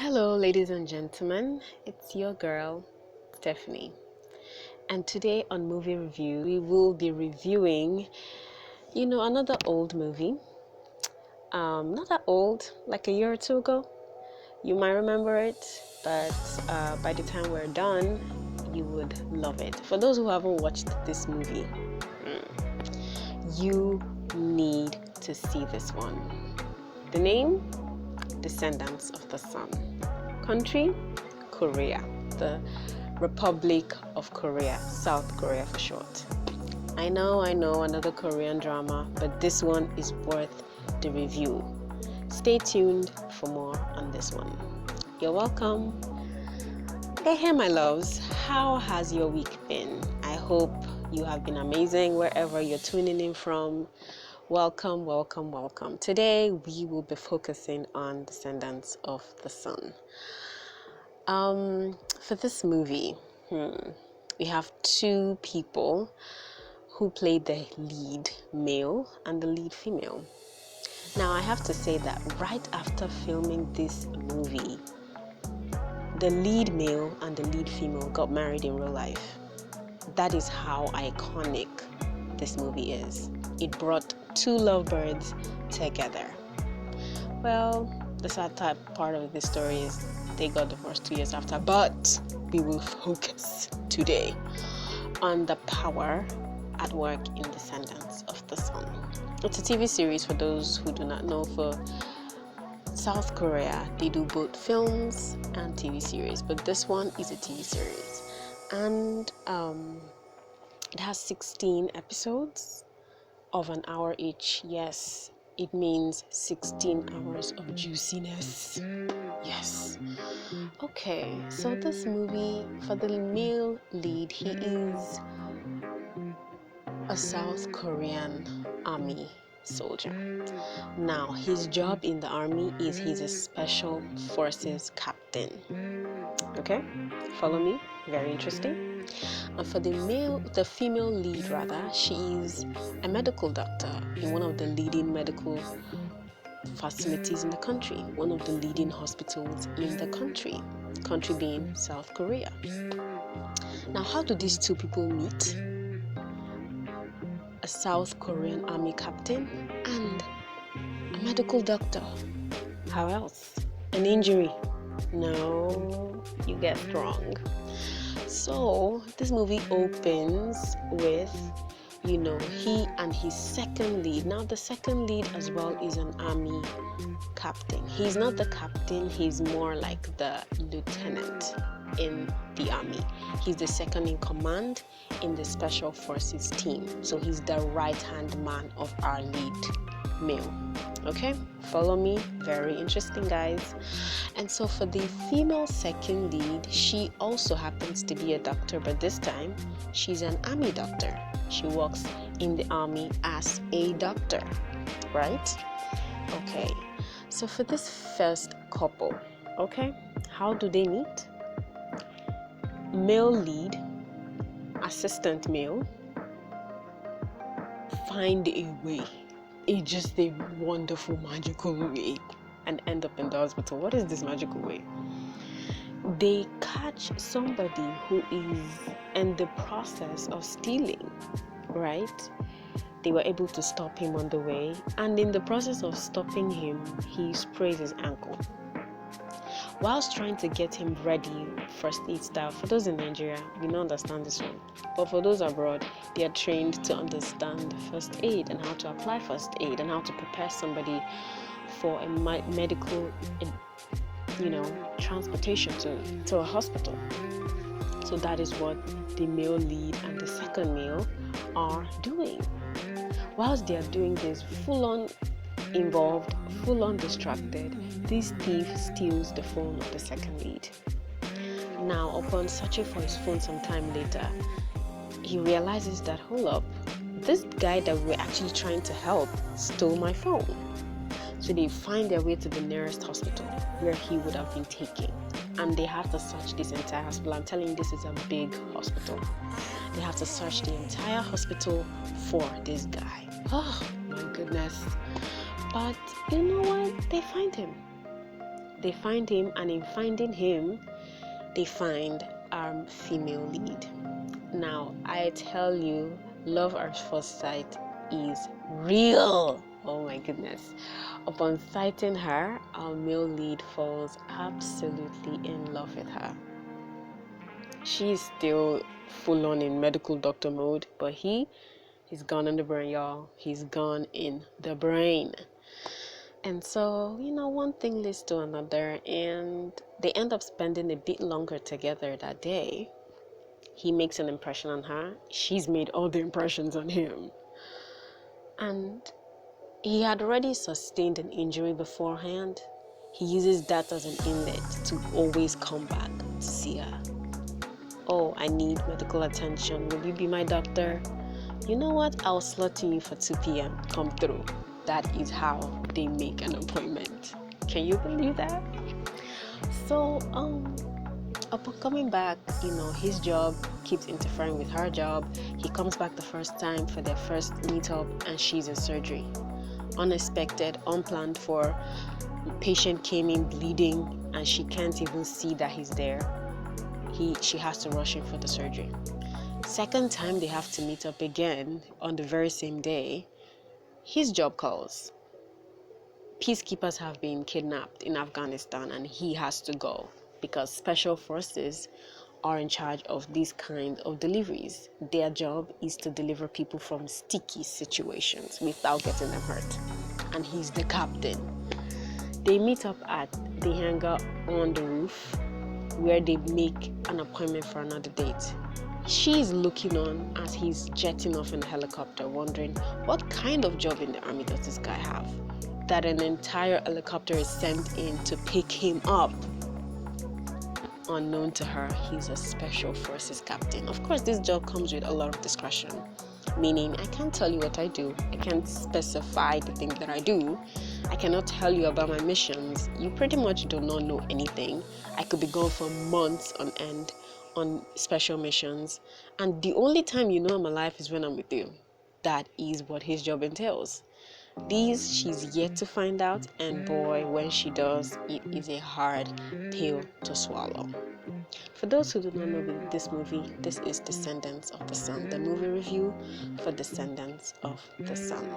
Hello, ladies and gentlemen. It's your girl, Stephanie. And today on Movie Review, we will be reviewing, another old movie. Not that old, like a year or two ago. You might remember it, but by the time we're done, you would love it. For those who haven't watched this movie, you need to see this one. The name? Descendants of the Sun. Country? Korea. The Republic of Korea. South Korea for short. I know, another Korean drama, but this one is worth the review. Stay tuned for more on this one. You're welcome. Hey, my loves. How has your week been? I hope you have been amazing wherever you're tuning in from. Welcome. Today we will be focusing on Descendants of the Sun. For this movie, we have two people who played the lead male and the lead female. Now I have to say that right after filming this movie, the lead male and the lead female got married in real life. That is how iconic this movie is. It brought two lovebirds together. Well, the sad part of this story is they got divorced 2 years after, but we will focus today on the power at work in Descendants of the Sun. It's a TV series for those who do not know. For South Korea, they do both films and TV series, but this one is a TV series. And it has 16 episodes of an hour each. Yes, it means 16 hours of juiciness. Yes. Okay, so this movie, for the male lead, he is a South Korean army soldier. Now, his job in the army is he's a special forces captain. Okay, follow me, very interesting. And for the female lead rather, she is a medical doctor in one of the leading medical facilities in the country, one of the leading hospitals in the country being South Korea. Now, how do these two people meet? A South Korean army captain and a medical doctor. How else? An injury? No, you guessed wrong. So this movie opens with, he and his second lead. Now the second lead as well is an army captain. He's not the captain, he's more like the lieutenant in the army. He's the second in command in the special forces team. So he's the right-hand man of our lead male. Okay, follow me, very interesting, guys. And so for the female second lead, she also happens to be a doctor, but this time she's an army doctor. She works in the army as a doctor, right? Okay, so for this first couple, okay, how do they meet? Male lead, assistant male, find a way, just a wonderful magical way, and end up in the hospital. What is this magical way? They catch somebody who is in the process of stealing, right? They were able to stop him on the way, and in the process of stopping him, he sprays his ankle. Whilst trying to get him ready first aid style, for those in Nigeria, we don't understand this one. But for those abroad, they are trained to understand first aid and how to apply first aid and how to prepare somebody for a medical, transportation to a hospital. So that is what the male lead and the second male are doing. Whilst they are doing this, full-on involved, full-on distracted, this thief steals the phone of the second lead. Now, upon searching for his phone some time later, he realizes that, hold up, this guy that we're actually trying to help stole my phone. So they find their way to the nearest hospital where he would have been taken. And they have to search this entire hospital. I'm telling you, this is a big hospital. They have to search the entire hospital for this guy. Oh, my goodness. But you know what? They find him. They find him, and in finding him, they find our female lead. Now, I tell you, love at first sight is real. Oh my goodness. Upon sighting her, our male lead falls absolutely in love with her. She's still full on in medical doctor mode, but he's gone in the brain, y'all. He's gone in the brain. And so, one thing leads to another, and they end up spending a bit longer together that day. He makes an impression on her. She's made all the impressions on him. And he had already sustained an injury beforehand. He uses that as an inlet to always come back to see her. Oh, I need medical attention. Will you be my doctor? You know what? I'll slot you for 2 p.m. Come through. That is how they make an appointment. Can you believe that? So, upon coming back, his job keeps interfering with her job. He comes back the first time for their first meetup, and she's in surgery. Unexpected, unplanned for. Patient came in bleeding, and she can't even see that he's there. She has to rush in for the surgery. Second time they have to meet up again on the very same day, his job calls. Peacekeepers have been kidnapped in Afghanistan, and he has to go because special forces are in charge of these kind of deliveries. Their job is to deliver people from sticky situations without getting them hurt. And he's the captain. They meet up at the hangar on the roof where they make an appointment for another date. She's looking on as he's jetting off in a helicopter, wondering what kind of job in the army does this guy have? That an entire helicopter is sent in to pick him up. Unknown to her, he's a special forces captain. Of course, this job comes with a lot of discretion, meaning I can't tell you what I do. I can't specify the things that I do. I cannot tell you about my missions. You pretty much do not know anything. I could be gone for months on end on special missions, and the only time you know I'm alive is when I'm with you. That is what his job entails. These she's yet to find out, and boy, when she does, it is a hard pill to swallow. For those who do not know this movie, this is Descendants of the Sun, the movie review for Descendants of the Sun.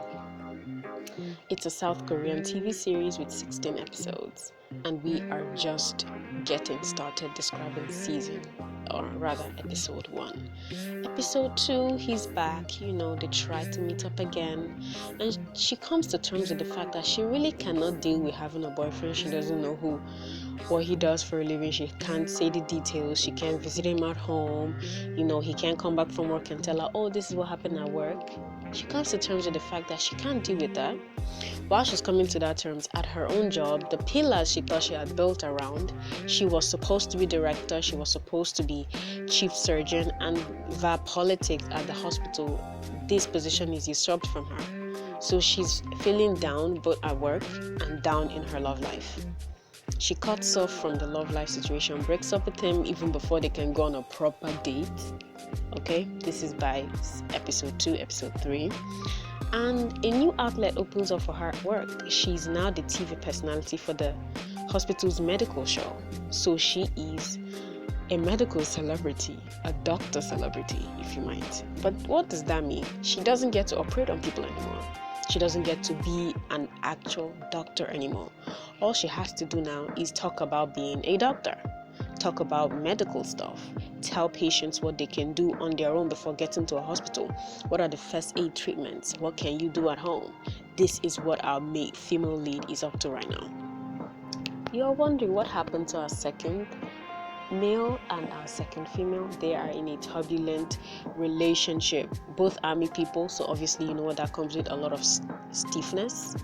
It's a South Korean TV series with 16 episodes, and we are just getting started describing episode 1. Episode 2, he's back, they try to meet up again, and she comes to terms with the fact that she really cannot deal with having a boyfriend. She doesn't know what he does for a living. She can't say the details. She can't visit him at home. He can't come back from work and tell her, oh, this is what happened at work. She comes to terms with the fact that she can't deal with that. While she's coming to that terms at her own job, the pillars she thought she had built around, she was supposed to be director, she was supposed to be chief surgeon, and via politics at the hospital, this position is usurped from her. So she's feeling down both at work and down in her love life. She cuts off from the love life situation, breaks up with him even before they can go on a proper date. Okay, this is by episode 2, episode 3. And a new outlet opens up for her at work. She's now the TV personality for the hospital's medical show. So she is a medical celebrity, a doctor celebrity, if you might. But what does that mean? She doesn't get to operate on people anymore. She doesn't get to be an actual doctor anymore. All she has to do now is talk about being a doctor, talk about medical stuff, tell patients what they can do on their own before getting to a hospital. What are the first aid treatments? What can you do at home? This is what our female lead is up to right now. You're wondering what happened to our second male and our second female. They are in a turbulent relationship. Both army people, so obviously you know what that comes with, a lot of stiffness.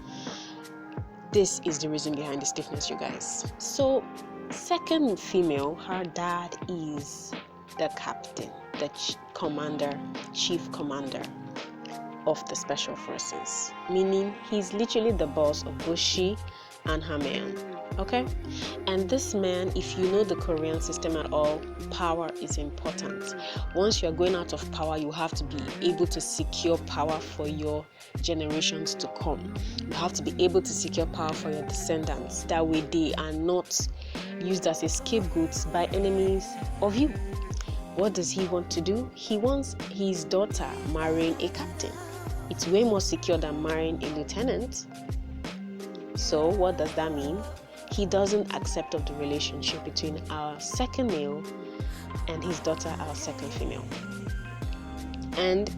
This is the reason behind the stiffness, you guys. So second female, her dad is the captain, the chief commander of the special forces, meaning he's literally the boss of both she and her man. Okay, And this man, if you know the Korean system at all, power is important. Once you're going out of power, you have to be able to secure power for your generations to come. You have to be able to secure power for your descendants. That way they are not used as a scapegoats by enemies of you. What does he want to do? He wants his daughter marrying a captain. It's way more secure than marrying a lieutenant. So what does that mean? He doesn't accept of the relationship between our second male and his daughter, our second female. And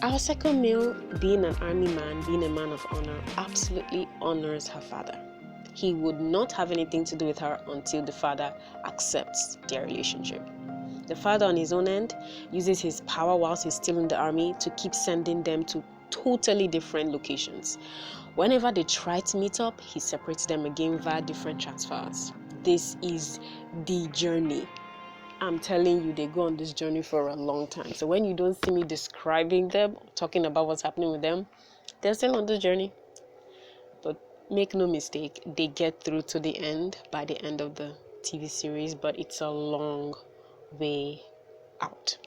our second male, being an army man, being a man of honor, absolutely honors her father. He would not have anything to do with her until the father accepts their relationship. The father on his own end uses his power whilst he's still in the army to keep sending them to totally different locations. Whenever they try to meet up, he separates them again via different transfers. This is the journey. I'm telling you, they go on this journey for a long time. So when you don't see me describing them, talking about what's happening with them, they're still on this journey. But make no mistake, they get through to the end by the end of the TV series, but it's a long way out.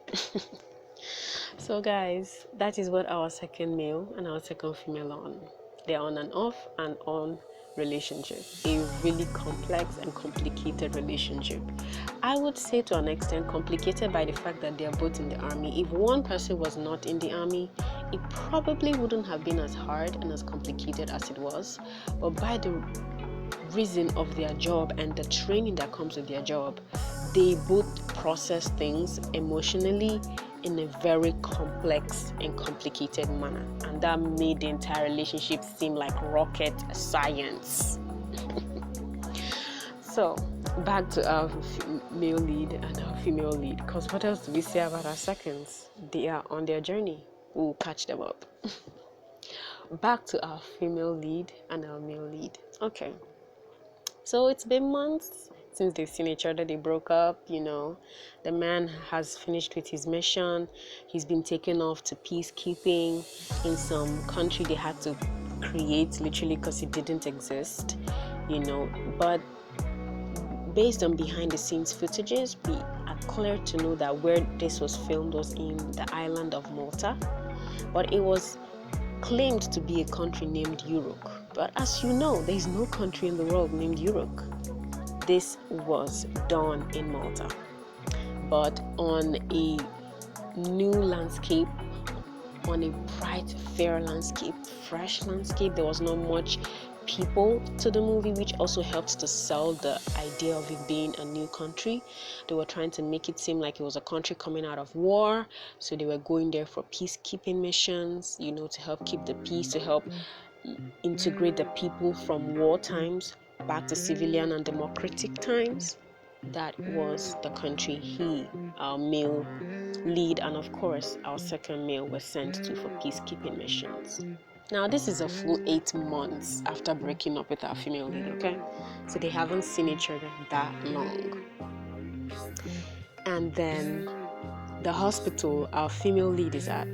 So guys, that is what our second male and our second female are on. They're on an off and on relationship, a really complex and complicated relationship. I would say to an extent complicated by the fact that they are both in the army. If one person was not in the army, it probably wouldn't have been as hard and as complicated as it was. But by the reason of their job and the training that comes with their job, they both process things emotionally in a very complex and complicated manner, and that made the entire relationship seem like rocket science. So back to our male lead and our female lead, because what else do we say about our seconds? They are on their journey. We'll catch them up. Back to our female lead and our male lead. Okay, so it's been months since they've seen each other. They broke up, the man has finished with his mission. He's been taken off to peacekeeping in some country they had to create literally because it didn't exist, but based on behind the scenes footages, we are clear to know that where this was filmed was in the island of Malta, but it was claimed to be a country named Uruk. But as you know, there is no country in the world named Uruk. This was done in Malta, but on a new landscape, on a bright, fair landscape, fresh landscape. There was not much people to the movie, which also helped to sell the idea of it being a new country. They were trying to make it seem like it was a country coming out of war, so they were going there for peacekeeping missions, to help keep the peace, to help integrate the people from war times back to civilian and democratic times. That was the country our male lead, and of course our second male was sent to for peacekeeping missions. Now this is a full 8 months after breaking up with our female lead, okay? So they haven't seen each other that long. And then the hospital our female lead is at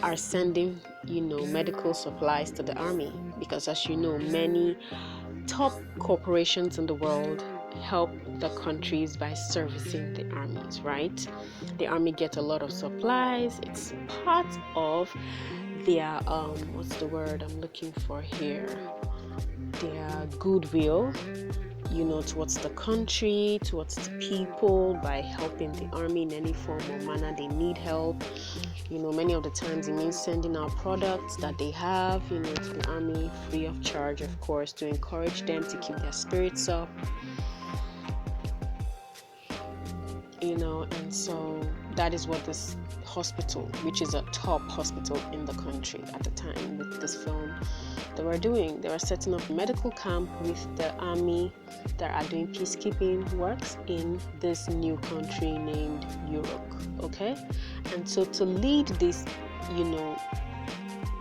are sending, medical supplies to the army, because as you know, many top corporations in the world help the countries by servicing the armies, right? The army gets a lot of supplies. It's part of their what's the word I'm looking for here? Their goodwill, towards the country, towards the people, by helping the army in any form or manner they need help. Many of the times it means sending out products that they have, to the army free of charge, of course, to encourage them to keep their spirits up. And so that is what this hospital, which is a top hospital in the country at the time with this film, they were doing. They were setting up a medical camp with the army that are doing peacekeeping works in this new country named Uruk, okay? And so to lead this,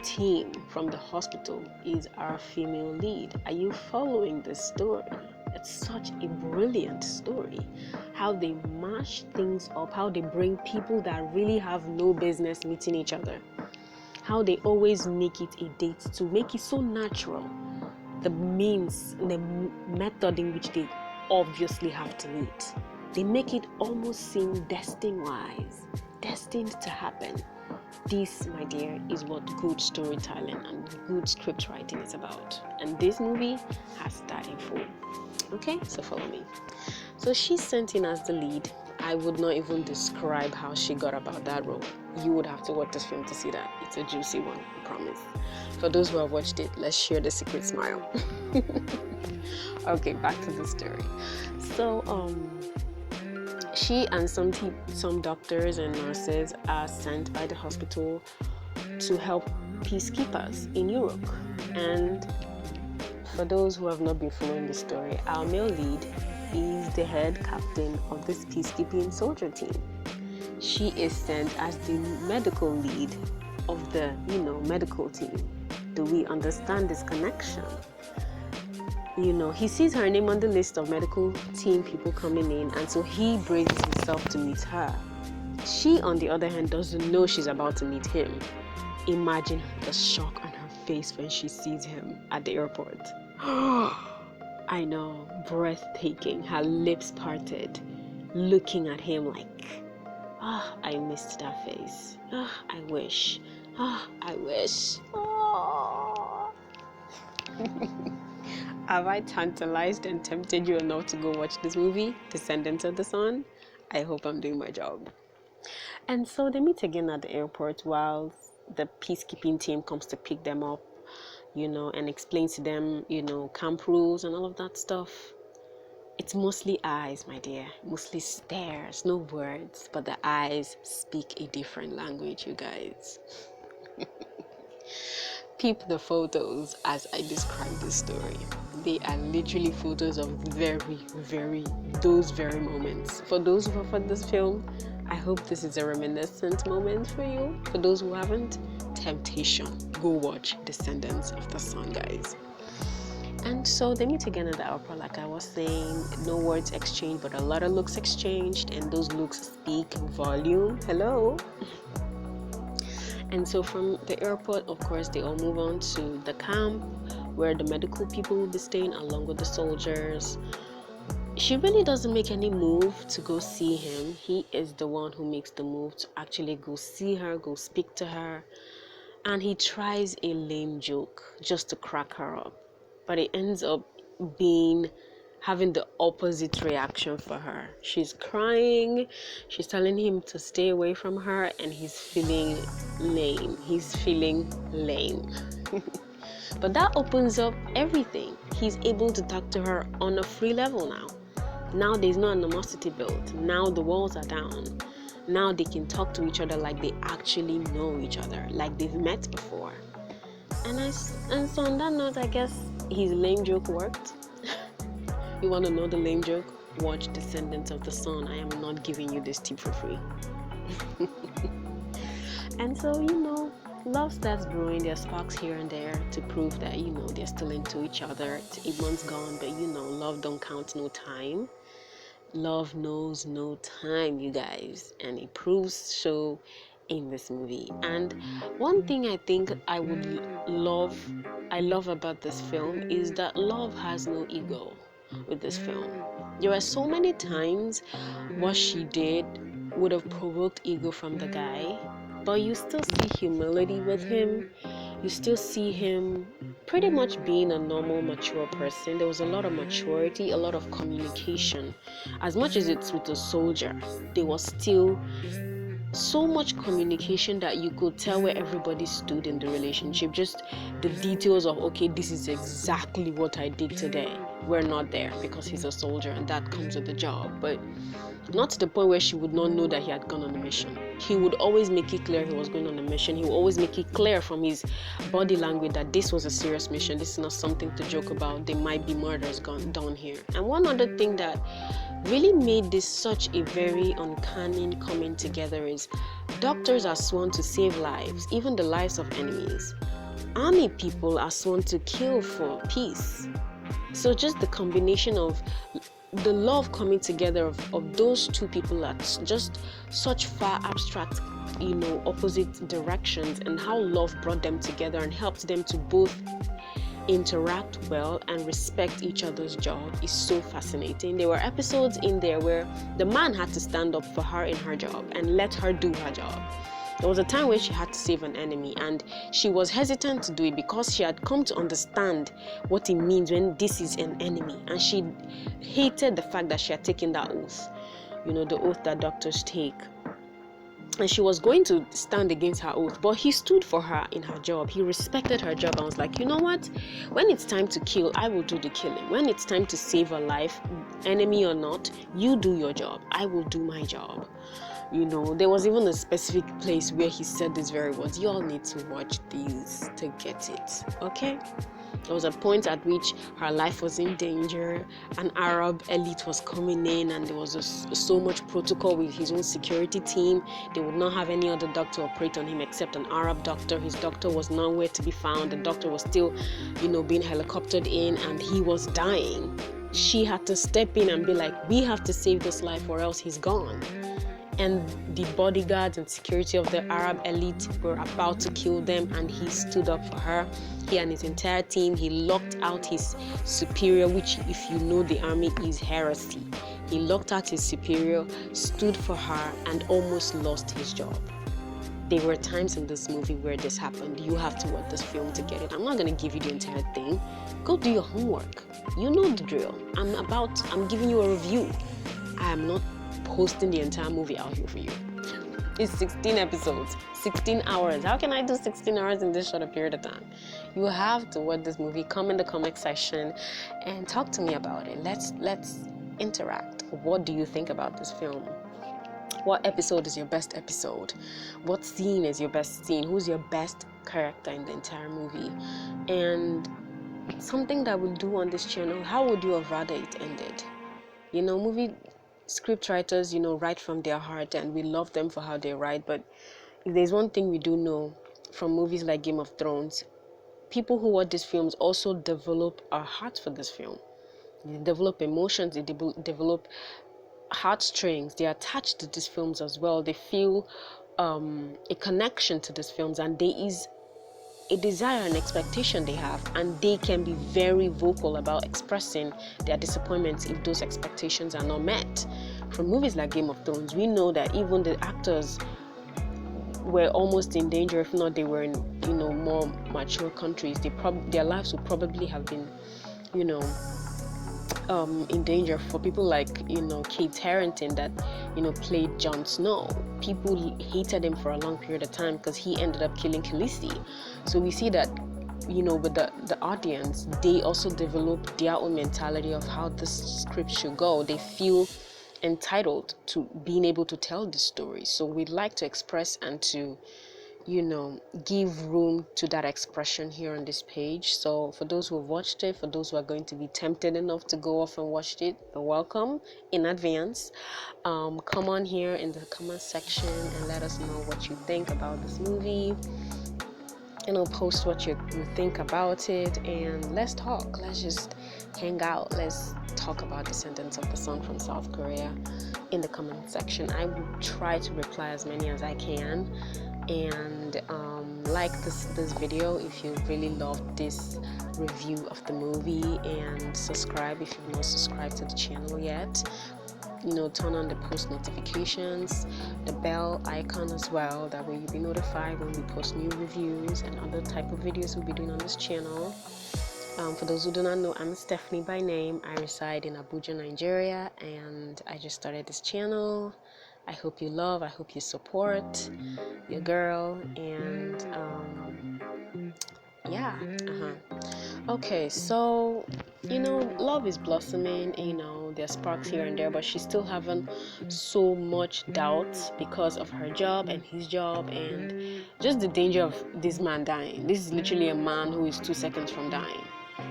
team from the hospital is our female lead. Are you following this story? It's such a brilliant story. How they mash things up, how they bring people that really have no business meeting each other. How they always make it a date to make it so natural the means, the method in which they obviously have to meet. They make it almost seem destined to happen. This, my dear, is what good storytelling and good script writing is about. And this movie has that in full. Okay, so follow me. So she's sent in as the lead. I would not even describe how she got about that role. You would have to watch this film to see that. It's a juicy one, I promise. For those who have watched it, let's share the secret smile. Okay, back to the story. So, she and some doctors and nurses are sent by the hospital to help peacekeepers in Europe. And for those who have not been following the story, our male lead is the head captain of this peacekeeping soldier team. She is sent as the medical lead of the, medical team. Do we understand this connection? He sees her name on the list of medical team people coming in, and so he braces himself to meet her. She, on the other hand, doesn't know she's about to meet him. Imagine the shock on her face when she sees him at the airport. I know, breathtaking, her lips parted, looking at him like, I missed that face. I wish. I wish. Have I tantalized and tempted you enough to go watch this movie, Descendants of the Sun? I hope I'm doing my job. And so they meet again at the airport while the peacekeeping team comes to pick them up, and explains to them, camp rules and all of that stuff. It's mostly eyes, my dear, mostly stares, no words, but the eyes speak a different language, you guys. Peep the photos as I describe this story. They are literally photos of those very moments. For those who have heard this film, I hope this is a reminiscent moment for you. For those who haven't, temptation. Go watch Descendants of the Sun, guys. And so they meet again at the opera, like I was saying. No words exchanged, but a lot of looks exchanged, and those looks speak volume. Hello. And so from the airport, of course, they all move on to the camp where the medical people will be staying along with the soldiers. She really doesn't make any move to go see him. He is the one who makes the move to actually go see her, go speak to her. And he tries a lame joke just to crack her up. But it ends up having the opposite reaction for her. She's crying, she's telling him to stay away from her, and he's feeling lame. But that opens up everything. He's able to talk to her on a free level now. Now there's no animosity built. Now the walls are down. Now they can talk to each other like they actually know each other, like they've met before. And so on that note, I guess his lame joke worked. You want to know the lame joke? Watch Descendants of the Sun. I am not giving you this tip for free. And so, love starts brewing. There's sparks here and there to prove that, they're still into each other. It's 8 months gone, but love don't count no time. Love knows no time, you guys. And it proves so in this movie. And one thing I think I love about this film is that love has no ego with this film. There are so many times what she did would have provoked ego from the guy, but you still see humility with him. You still see him pretty much being a normal, mature person. There was a lot of maturity, a lot of communication. As much as it's with a soldier, there was still so much communication that you could tell where everybody stood in the relationship. Just the details of, okay, this is exactly what I did today. We're not there because he's a soldier and that comes with the job. But not to the point where she would not know that he had gone on a mission. He would always make it clear he was going on a mission. He would always make it clear from his body language that this was a serious mission. This is not something to joke about. There might be murders done here. And one other thing that really made this such a very uncanny coming together is doctors are sworn to save lives, even the lives of enemies. Army people are sworn to kill for peace. So just the combination of the love coming together of those two people at just such far abstract, opposite directions, and how love brought them together and helped them to both interact well and respect each other's job is so fascinating. There were episodes in there where the man had to stand up for her in her job and let her do her job. There was a time where she had to save an enemy, and she was hesitant to do it because she had come to understand what it means when this is an enemy, and she hated the fact that she had taken that oath, the oath that doctors take. And she was going to stand against her oath, but he stood for her in her job. He respected her job and was like, you know what? When it's time to kill, I will do the killing. When it's time to save a life, enemy or not, you do your job. I will do my job. There was even a specific place where he said these very words. You all need to watch these to get it, okay? There was a point at which her life was in danger. An Arab elite was coming in, and there was so much protocol with his own security team. They would not have any other doctor operate on him except an Arab doctor. His doctor was nowhere to be found. The doctor was still, being helicoptered in, and he was dying. She had to step in and be like, we have to save this life or else he's gone. And the bodyguards and security of the Arab elite were about to kill them, and he stood up for her. He and his entire team, he locked out his superior, which, if you know the army, is heresy. He locked out his superior, stood for her, and almost lost his job. There were times in this movie where this happened. You have to watch this film to get it. I'm not going to give you the entire thing. Go do your homework. You know the drill. I'm giving you a review. I am not posting the entire movie out here for you. It's 16 episodes, 16 hours. How can I do 16 hours in this short a period of time? You have to watch this movie. Come in the comment section and talk to me about it. Let's interact. What do you think about this film? What episode is your best episode? What scene is your best scene? Who's your best character in the entire movie? And something that we'll do on this channel, how would you have rather it ended? Movie script writers, write from their heart, and we love them for how they write. But if there's one thing we do know from movies like Game of Thrones, people who watch these films also develop a heart for this film. They develop emotions, they develop heartstrings. They are attached to these films as well. They feel a connection to these films, and there is a desire and expectation they have, and they can be very vocal about expressing their disappointments if those expectations are not met. From movies like Game of Thrones, we know that even the actors were almost in danger. If not, they were in more mature countries. Their lives would probably have been in danger. For people like Kate Harington that played Jon Snow, people hated him for a long period of time because he ended up killing Khaleesi. So we see that with the audience, they also develop their own mentality of how this script should go. They feel entitled to being able to tell the story. So we'd like to express and to give room to that expression here on this page. So for those who have watched it, for those who are going to be tempted enough to go off and watch it, you're welcome in advance. Come on here in the comment section and let us know what you think about this movie. Post what you think about it, and let's talk. Let's just hang out. Let's talk about Descendants of the Sun from South Korea in the comment section. I will try to reply as many as I can. And like this video if you really loved this review of the movie, and subscribe if you've not subscribed to the channel yet. Turn on the post notifications, the bell icon as well, that way you'll be notified when we post new reviews and other type of videos we'll be doing on this channel. For those who do not know, I'm Stephanie by name. I reside in Abuja, Nigeria, and I just started this channel. I hope you love, I hope you support your girl, and okay, so love is blossoming. There's sparks here and there, but she's still having so much doubts because of her job and his job, and just the danger of this man dying. This is literally a man who is 2 seconds from dying.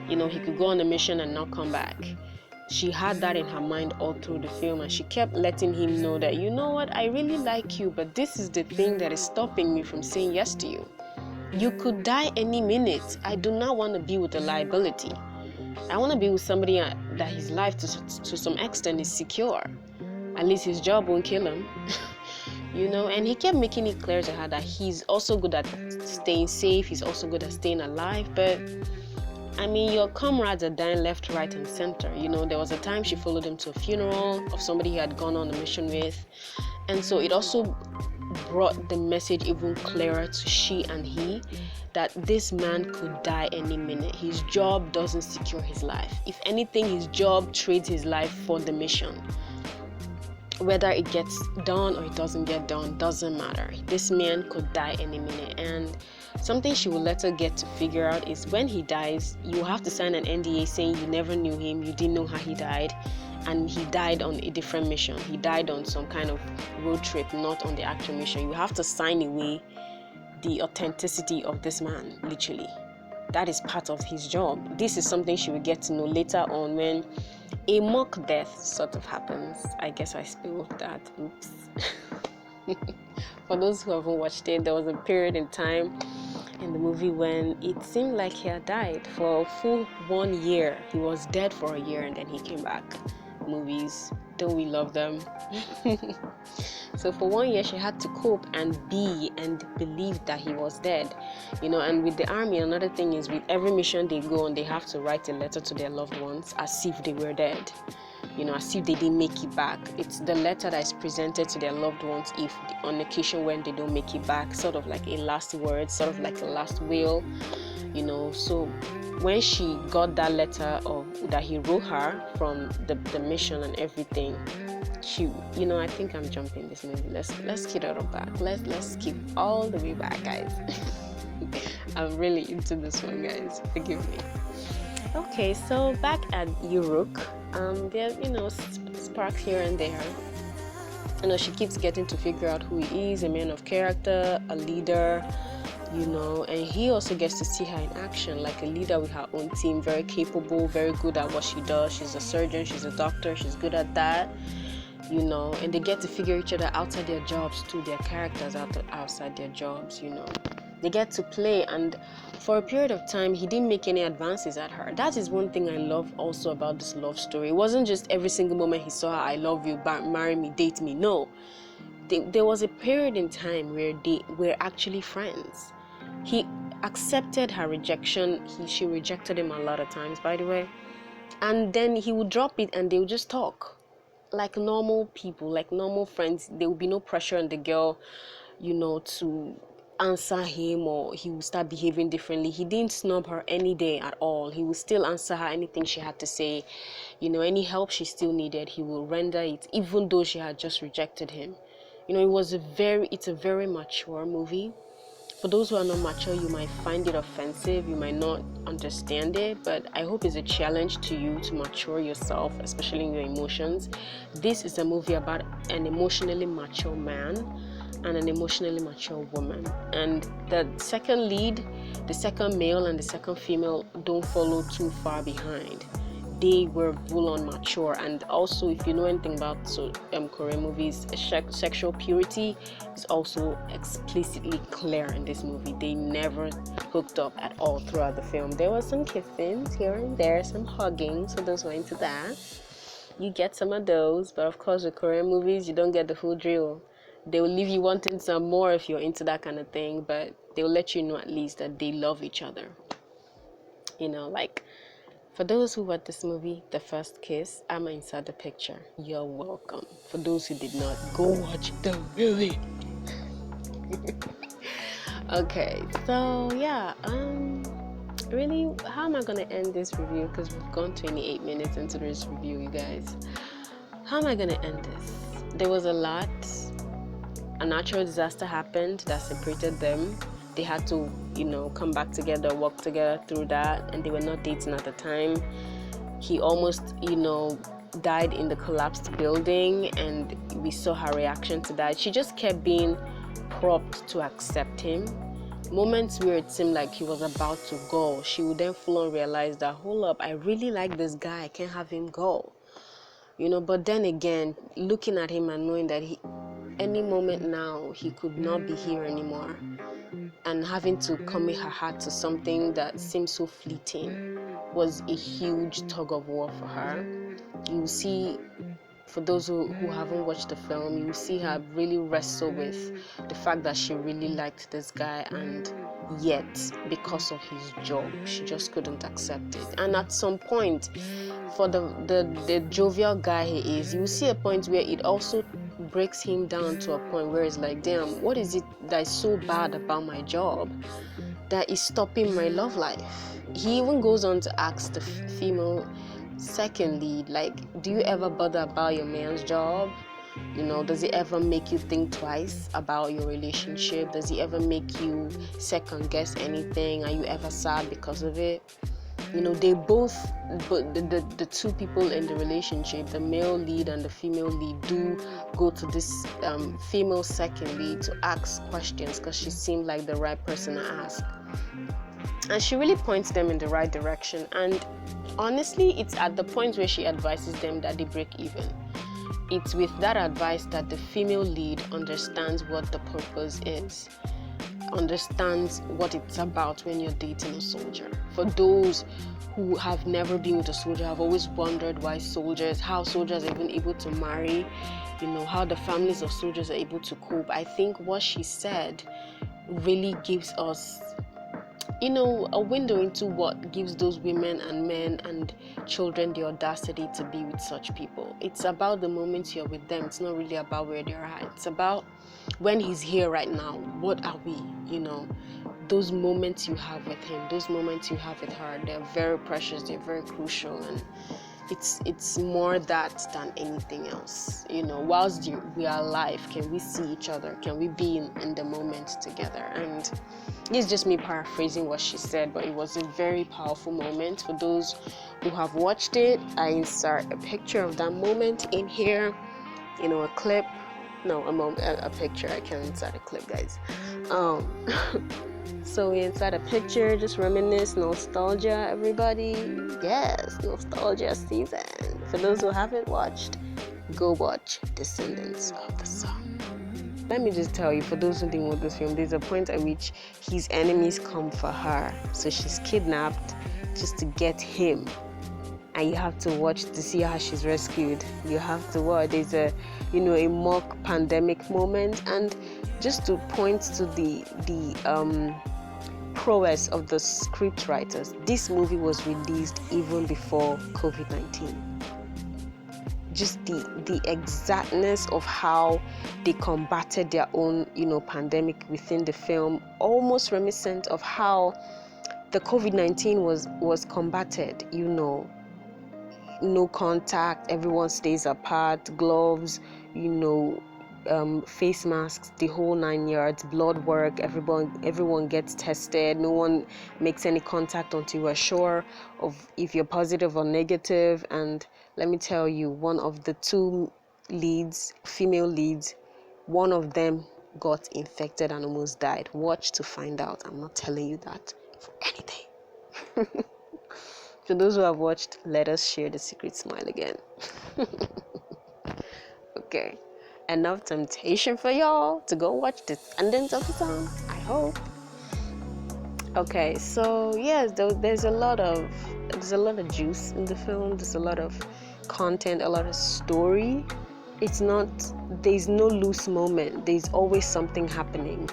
He could go on a mission and not come back. She had that in her mind all through the film, and she kept letting him know that, I really like you, but this is the thing that is stopping me from saying yes to you. You could die any minute. I do not want to be with a liability. I want to be with somebody that his life to some extent is secure. At least his job won't kill him. And he kept making it clear to her that he's also good at staying safe. He's also good at staying alive, but I mean, your comrades are dying left, right, and center. You know, there was a time she followed him to a funeral of somebody he had gone on a mission with. And so it also brought the message even clearer to she and he that this man could die any minute. His job doesn't secure his life. If anything, his job trades his life for the mission. Whether it gets done or it doesn't get done, doesn't matter. This man could die any minute. And something she will later get to figure out is when he dies, you have to sign an NDA saying you never knew him, you didn't know how he died, and he died on a different mission. He died on some kind of road trip, not on the actual mission. You have to sign away the authenticity of this man, literally. That is part of his job. This is something she will get to know later on when a mock death sort of happens. I guess I spilled that. Oops. For those who haven't watched it, there was a period in time in the movie when it seemed like he had died for a full 1 year. He was dead for a year and then he came back. Movies, don't we love them? So for 1 year she had to cope and be and believe that he was dead, you know. And with the army, another thing is with every mission they go on, they have to write a letter to their loved ones as if they were dead, you know, as if they didn't make it back. It's the letter that is presented to their loved ones if on occasion when they don't make it back, sort of like a last word, sort of like a last will, you know. So when she got that letter that he wrote her from the mission and everything, she, you know, I think I'm jumping this movie. Let's skip it back. Let's skip all the way back, guys. I'm really into this one, guys. Forgive me. Okay, so back at Uruk, there, you know, sparks here and there. You know, she keeps getting to figure out who he is, a man of character, a leader, you know, and he also gets to see her in action, like a leader with her own team, very capable, very good at what she does. She's a surgeon, she's a doctor, she's good at that, you know, and they get to figure each other outside their jobs too, their characters outside their jobs, you know. They get to play, and for a period of time, he didn't make any advances at her. That is one thing I love also about this love story. It wasn't just every single moment he saw her, I love you, marry me, date me. No. There was a period in time where they were actually friends. He accepted her rejection. She rejected him a lot of times, by the way. And then he would drop it and they would just talk like normal people, like normal friends. There would be no pressure on the girl, you know, to answer him, or he would start behaving differently. He didn't snub her any day at all. He would still answer her anything she had to say, you know, any help she still needed, he will render it, even though she had just rejected him. You know, it's a very mature movie. For those who are not mature, you might find it offensive, you might not understand it, but I hope it's a challenge to you to mature yourself, especially in your emotions. This is a movie about an emotionally mature man and an emotionally mature woman. And the second lead, the second male and the second female don't follow too far behind. They were full-on mature. And also, if you know anything about Korean movies, sexual purity is also explicitly clear in this movie. They never hooked up at all throughout the film. There was some kissing here and there, some hugging, so those who are into that, you get some of those. But of course, with Korean movies, you don't get the full drill. They will leave you wanting some more if you're into that kind of thing, but they'll let you know at least that they love each other. You know, like, for those who watched this movie, The First Kiss, I'm inside the picture. You're welcome. For those who did not, go watch the movie. Okay, so yeah, really, how am I gonna end this review? Because we've gone 28 minutes into this review, you guys. How am I gonna end this? There was a lot. A natural disaster happened that separated them. They had to, you know, come back together, work together through that, and they were not dating at the time. He almost, you know, died in the collapsed building, and we saw her reaction to that. She just kept being propped to accept him. Moments where it seemed like he was about to go, she would then full on realize that, hold up, I really like this guy, I can't have him go. You know, but then again, looking at him and knowing that any moment now he could not be here anymore, and having to commit her heart to something that seemed so fleeting was a huge tug of war for her. You see, for those who haven't watched the film, you see her really wrestle with the fact that she really liked this guy, and yet because of his job she just couldn't accept it. And at some point, for the jovial guy he is, you see a point where it also breaks him down to a point where it's like, damn, what is it that is so bad about my job that is stopping my love life? He even goes on to ask the female second lead, like, do you ever bother about your man's job? Does it ever make you think twice about your relationship? Does it ever make you second guess anything? Are you ever sad because of it? They both, but the two people in the relationship, the male lead and the female lead, do go to this female second lead to ask questions because she seemed like the right person to ask. And she really points them in the right direction. And honestly, it's at the point where she advises them that they break even. It's with that advice that the female lead understands what the purpose is, understands what it's about when you're dating a soldier. For those who have never been with a soldier, have always wondered how soldiers are even able to marry, how the families of soldiers are able to cope. I think what she said really gives us a window into what gives those women and men and children the audacity to be with such people. It's about the moment you're with them. It's not really about where they're at. It's about when he's here right now, what are we? Those moments you have with him, those moments you have with her, they're very precious, they're very crucial, and it's more that than anything else. Whilst we are alive, can we see each other? Can we be in the moment together? And it's just me paraphrasing what she said, but it was a very powerful moment. For those who have watched it, I insert a picture of that moment in here, a clip. No, a picture. I can't insert a clip, guys. So we insert a picture, just reminisce, nostalgia, everybody. Yes, nostalgia season. For those who haven't watched, go watch Descendants of the Sun. Let me just tell you, for those who didn't watch this film, there's a point at which his enemies come for her. So she's kidnapped just to get him. And you have to watch to see how she's rescued. You have to watch. There's a mock pandemic moment. And just to point to the prowess of the script writers, this movie was released even before COVID-19. Just the exactness of how they combated their own, pandemic within the film, almost reminiscent of how the COVID-19 was combated. No contact, everyone stays apart, gloves, face masks, the whole 9 yards, blood work, everyone gets tested, no one makes any contact until you're sure of if you're positive or negative. And let me tell you, one of the two leads, female leads, one of them got infected and almost died. Watch to find out. I'm not telling you that for anything. For those who have watched, let us share the secret smile again. Okay. Enough temptation for y'all to go watch Descendants of the Sun, I hope. Okay, so yes, there's a lot of juice in the film. There's a lot of content, a lot of story. There's no loose moment. There's always something happening,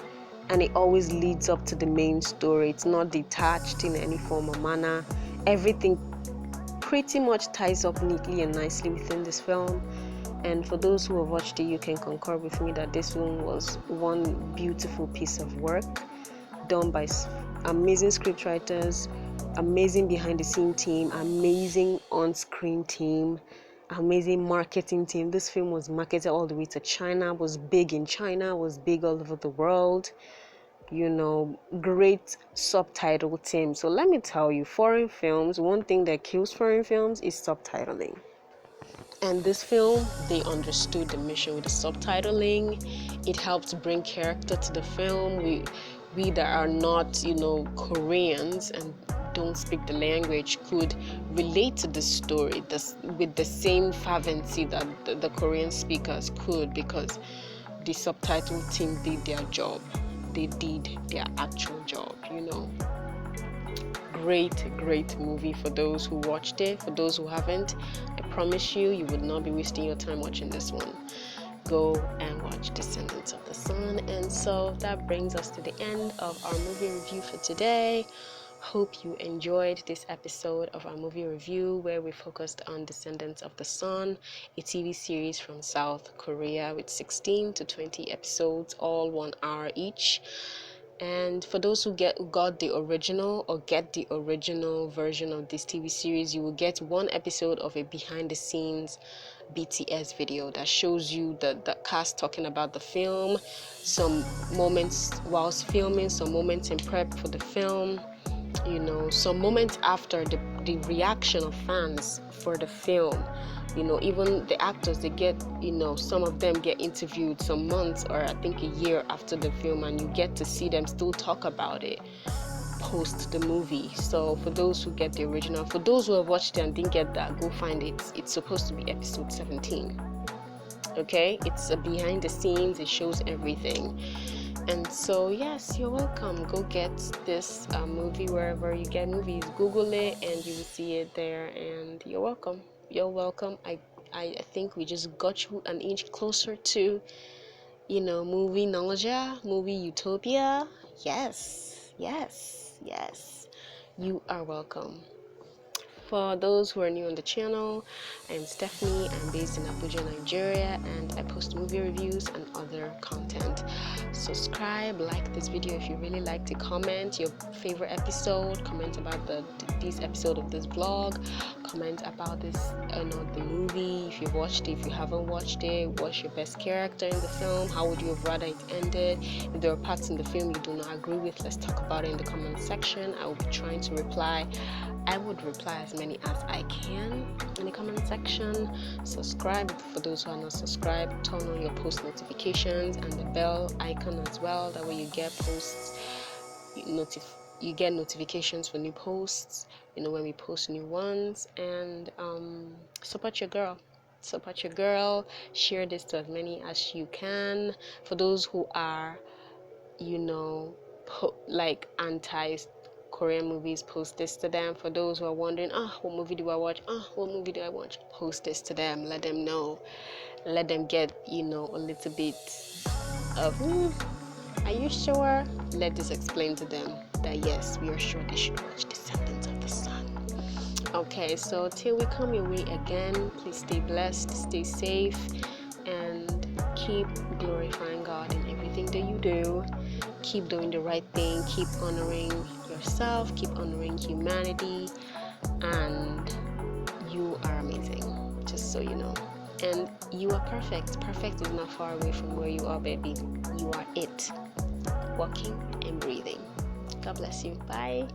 and it always leads up to the main story. It's not detached in any form or manner. Everything pretty much ties up neatly and nicely within this film. And for those who have watched it, you can concur with me that this film was one beautiful piece of work done by amazing scriptwriters, amazing behind-the-scene team, amazing on-screen team, amazing marketing team. This film was marketed all the way to China, was big in China, was big all over the world. Great subtitle team. So let me tell you, foreign films, one thing that kills foreign films is subtitling. And this film, they understood the mission with the subtitling. It helped bring character to the film. We that are not, Koreans and don't speak the language could relate to the story with the same fervency that the Korean speakers could, because the subtitle team did their job. They did their actual job, Great movie for those who watched it. For those who haven't, I promise you would not be wasting your time watching this one. go and watch Descendants of the Sun. And so that brings us to the end of our movie review for today. Hope you enjoyed this episode of our movie review where we focused on Descendants of the Sun, a TV series from South Korea with 16 to 20 episodes, all 1 hour each. And for those who got the original or get the original version of this TV series, you will get 1 episode of a behind the scenes BTS video that shows you the cast talking about the film, some moments whilst filming, some moments in prep for the film, you know, some moments after the reaction of fans for the film. You know, even the actors, they get, you know, some of them get interviewed some months or I think a year after the film, and you get to see them still talk about it post the movie. So for those who get the original, for those who have watched it and didn't get that, go find it. It's supposed to be episode 17. Okay, it's a behind the scenes, it shows everything. And so yes, you're welcome. Go get this movie wherever you get movies. Google it and you will see it there, and you're welcome. You're welcome. I think we just got you an inch closer to, you know, movie knowledge, movie utopia. Yes. You are welcome. For those who are new on the channel, I am Stephanie. I'm based in Abuja, Nigeria, and I post movie reviews and other content. Subscribe, like this video if you really liked it, comment your favorite episode, comment about this episode of this vlog, comment about this, the movie, if you've watched it, if you haven't watched it, what's your best character in the film, how would you have rather it ended, if there are parts in the film you do not agree with, let's talk about it in the comment section. I will be trying to reply. I would reply as many as I can in the comment section. Subscribe for those who are not subscribed. Turn on your post notifications and the bell icon as well. That way you get posts, you get notifications for new posts, you know, when we post new ones. And support your girl. Share this to as many as you can. For those who are, you know, like anti Korean movies, post this to them. For those who are wondering, what movie do I watch? What movie do I watch? Post this to them. Let them know. Let them get, you know, a little bit of, are you sure? Let this explain to them that yes, we are sure they should watch Descendants of the Sun. Okay, so till we come your way again, please stay blessed, stay safe, and keep glorifying God in everything that you do. Keep doing the right thing, keep honoring yourself, keep honoring humanity, and you are amazing, just so you know. And you are perfect. Perfect is not far away from where you are, baby. You are it, walking and breathing. God bless you. Bye.